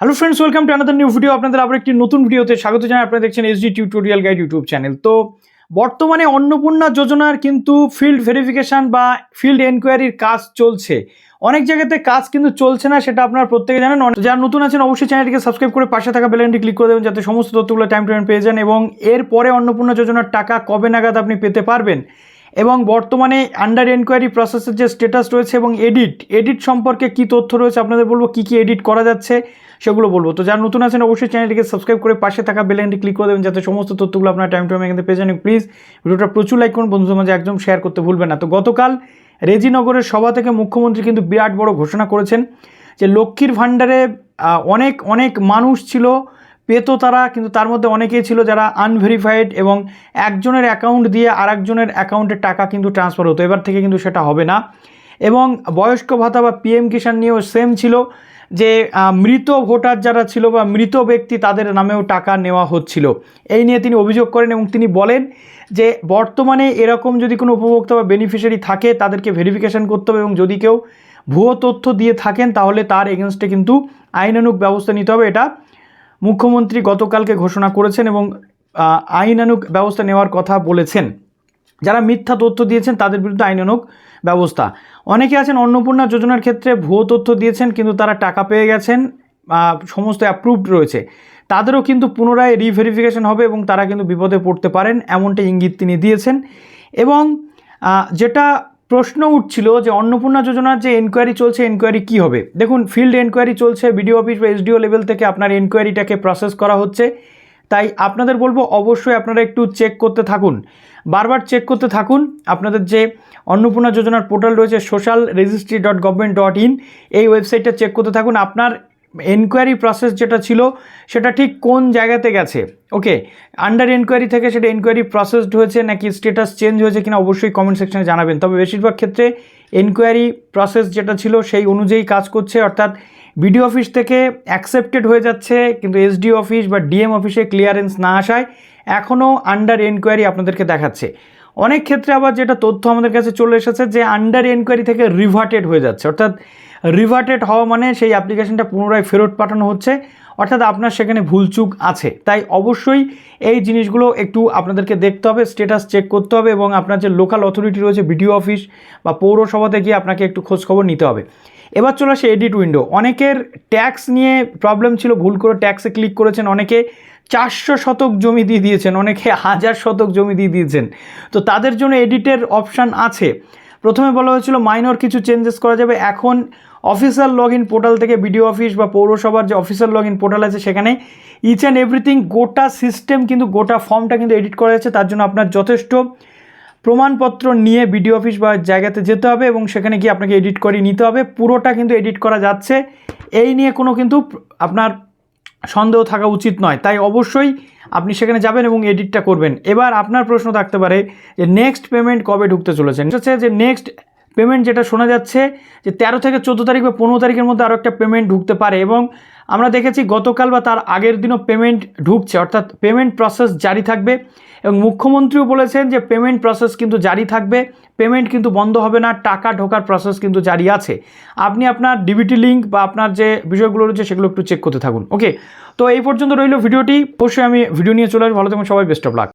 Hello friends, welcome to another new video. আপনাদের আবার একটি নতুন ভিডিওতে স্বাগত জানাই। আপনারা দেখছেন SD tutorial guide YouTube channel. তো বর্তমানে অন্নপূর্ণা যোজনার কিন্তু ফিল্ড ভেরিফিকেশন বা ফিল্ড এনকোয়ারির কাজ চলছে। অনেক জায়গাতে কাজ কিন্তু চলছে না, সেটা আপনারা প্রত্যেকে জানেন। যারা নতুন আছেন অবশ্যই চ্যানেলটিকে সাবস্ক্রাইব করে পাশে থাকা বেল আইকনটি ক্লিক করে দেবেন, যাতে সমস্ত তথ্যগুলো টাইম টু টাইম পেয়ে যান এবং এরপরে অন্নপূর্ণা যোজনার টাকা কবে নাগাদ আপনি পেতে পারবেন এবং বর্তমানে আন্ডার এনকোয়ারি প্রসেসের যে স্ট্যাটাস রয়েছে এবং এডিট সম্পর্কে কি তথ্য রয়েছে আপনাদের বলবো, কি এডিট করা যাচ্ছে সেগুলো বলবো। তো যারা নতুন আছেন অবশ্যই চ্যানেলটিকে সাবস্ক্রাইব করে পাশে থাকা বেল আইকনটি ক্লিক করে দেবেন, যাতে সমস্ত তথ্যগুলো আপনার টাইম টু টাইম এখানে পেয়ে যান। প্লিজ ভিডিওটা প্রচুর লাইক করুন, বন্ধুদের মাঝে একদম শেয়ার করতে ভুলবেন না। তো গতকাল রেজিনগরের সভা থেকে মুখ্যমন্ত্রী কিন্তু বিরাট বড় ঘোষণা করেছেন যে লক্ষ্মীর ভাণ্ডারে অনেক মানুষ ছিল, পেতো তারা, কিন্তু তার মধ্যে অনেকেই ছিল যারা আনভেরিফাইড এবং একজনের অ্যাকাউন্ট দিয়ে আরেকজনের অ্যাকাউন্টে টাকা কিন্তু ট্রান্সফার হতো। এবার থেকে কিন্তু সেটা হবে না। এবং বয়স্ক ভাতা বা পিএম কিষাণ নিয়েও সেম ছিল যে মৃত ভোটার যারা ছিল বা মৃত ব্যক্তি তাদের নামেও টাকা নেওয়া হচ্ছিল। এই নিয়ে তিনি অভিযোগ করেন এবং তিনি বলেন যে বর্তমানে এরকম যদি কোনো উপভোক্তা বা বেনিফিশিয়ারি থাকে তাদেরকে ভেরিফিকেশন করতে হবে এবং যদি কেউ ভুয়ো তথ্য দিয়ে থাকেন তাহলে তার এগেনস্টে কিন্তু আইনানুগ ব্যবস্থা নিতে হবে। এটা মুখ্যমন্ত্রী গতকালকে ঘোষণা করেছেন এবং আইনানুগ ব্যবস্থা নেওয়ার কথা বলেছেন। যারা মিথ্যা তথ্য দিয়েছেন তাদের বিরুদ্ধে আইনানুগ ব্যবস্থা। অনেকে আছেন অন্নপূর্ণা যোজনার ক্ষেত্রে ভুয়ো তথ্য দিয়েছেন কিন্তু তারা টাকা পেয়ে গেছেন, সমস্ত অ্যাপ্রুভড রয়েছে, তাদেরও কিন্তু পুনরায় রিভেরিফিকেশন হবে এবং তারা কিন্তু বিপদে পড়তে পারেন, এমনটা ইঙ্গিত তিনি দিয়েছেন। এবং যেটা প্রশ্ন উঠছিল যে অন্নপূর্ণা যোজনার যে এনকোয়ারি চলছে, এনকোয়ারি কী হবে। দেখুন, ফিল্ড এনকোয়ারি চলছে, বিডিও অফিস বা এসডিও লেভেল থেকে আপনার এনকোয়ারিটাকে প্রসেস করা হচ্ছে। তাই আপনাদের বলবো অবশ্যই আপনারা একটু চেক করতে থাকুন, বারবার চেক করতে থাকুন। আপনাদের যে অন্নপূর্ণা যোজনার পোর্টাল রয়েছে socialregistry.government.in, এই ওয়েবসাইটটা চেক করতে থাকুন। আপনার এনকোয়ারি প্রসেস যেটা ছিল সেটা ঠিক কোন জায়গাতে গেছে, ওকে, আন্ডার এনকোয়ারি থেকে সেটা এনকোয়ারি প্রসেসড হয়েছে নাকি স্ট্যাটাস চেঞ্জ হয়েছে কিনা অবশ্যই কমেন্ট সেকশনে জানাবেন। তবে বেশিরভাগ ক্ষেত্রে এনকোয়ারি প্রসেস যেটা ছিল সেই অনুযায়ী কাজ করছে, অর্থাৎ বিডিও অফিস থেকে অ্যাকসেপ্টেড হয়ে যাচ্ছে, কিন্তু এসডিও অফিস বা ডিএম অফিসে ক্লিয়ারেন্স না আসায় এখনও আন্ডার এনকোয়ারি আপনাদেরকে দেখাচ্ছে। অনেক ক্ষেত্রে আবার যেটা তথ্য আমাদের কাছে চলে এসেছে যে আন্ডার এনকোয়ারি থেকে রিভার্টেড হয়ে যাচ্ছে, অর্থাৎ রিভার্টেড হওয়া মানে সেই অ্যাপ্লিকেশনটা পুনরায় ফেরত পাঠানো হচ্ছে, অর্থাৎ আপনার সেখানে ভুলচুক আছে। তাই অবশ্যই এই জিনিসগুলো একটু আপনাদেরকে দেখতে হবে, স্ট্যাটাস চেক করতে হবে এবং আপনার যে লোকাল অথরিটি রয়েছে বিডিও অফিস বা পৌরসভাতে গিয়ে আপনাকে একটু খোঁজখবর নিতে হবে। এবার চলে আসে এডিট উইন্ডো। অনেকের ট্যাক্স নিয়ে প্রবলেম ছিল, ভুল করে ট্যাক্সে ক্লিক করেছেন, অনেকে 400 শতক জমি দিয়ে দিয়েছেন, অনেকে 1000 শতক জমি দিয়ে দিয়েছেন। তো তাদের জন্য এডিটের অপশান আছে। প্রথমে বলা হয়েছিল মাইনর কিছু চেঞ্জেস করা যাবে, এখন অফিসিয়াল লগ ইন পোর্টাল থেকে বিডিও অফিস বা পৌরসভার যে অফিসিয়াল লগ ইন পোর্টাল আছে সেখানে ইচ অ্যান্ড এভরিথিং, গোটা সিস্টেম কিন্তু গোটা ফর্মটা কিন্তু এডিট করা যাচ্ছে। তার জন্য আপনার যথেষ্ট প্রমাণপত্র নিয়ে বিডিও অফিস বা জায়গাতে যেতে হবে এবং সেখানে গিয়ে আপনাকে এডিট করে নিতে হবে। পুরোটা কিন্তু এডিট করা যাচ্ছে, এই নিয়ে কোনো কিন্তু আপনার সন্দেহ থাকা উচিত নয়। তাই অবশ্যই আপনি সেখানে যাবেন এবং এডিটটা করবেন। এবার আপনার প্রশ্ন থাকতে পারে যে নেক্সট পেমেন্ট কবে ঢুকতে চলেছে। হচ্ছে যে নেক্সট পেমেন্ট যেটা শোনা যাচ্ছে যে 13 থেকে 14 তারিখ বা 15 তারিখের মধ্যে আরও একটা পেমেন্ট ঢুকতে পারে এবং আমরা দেখেছি গতকাল বা তার আগের দিনও পেমেন্ট ঢুকছে, অর্থাৎ পেমেন্ট প্রসেস জারি থাকবে এবং মুখ্যমন্ত্রীও বলেছেন যে পেমেন্ট প্রসেস কিন্তু জারি থাকবে, পেমেন্ট কিন্তু বন্ধ হবে না, টাকা ঢোকার প্রসেস কিন্তু জারি আছে। আপনি আপনার ডিবিটি লিঙ্ক বা আপনার যে বিষয়গুলো রয়েছে সেগুলো একটু চেক করতে থাকুন। ওকে, তো এই পর্যন্ত রইল ভিডিওটি। অবশ্যই আমি ভিডিও নিয়ে চলে আসবো। ভালো থাকুন সবাই, বেস্ট অফ লাক।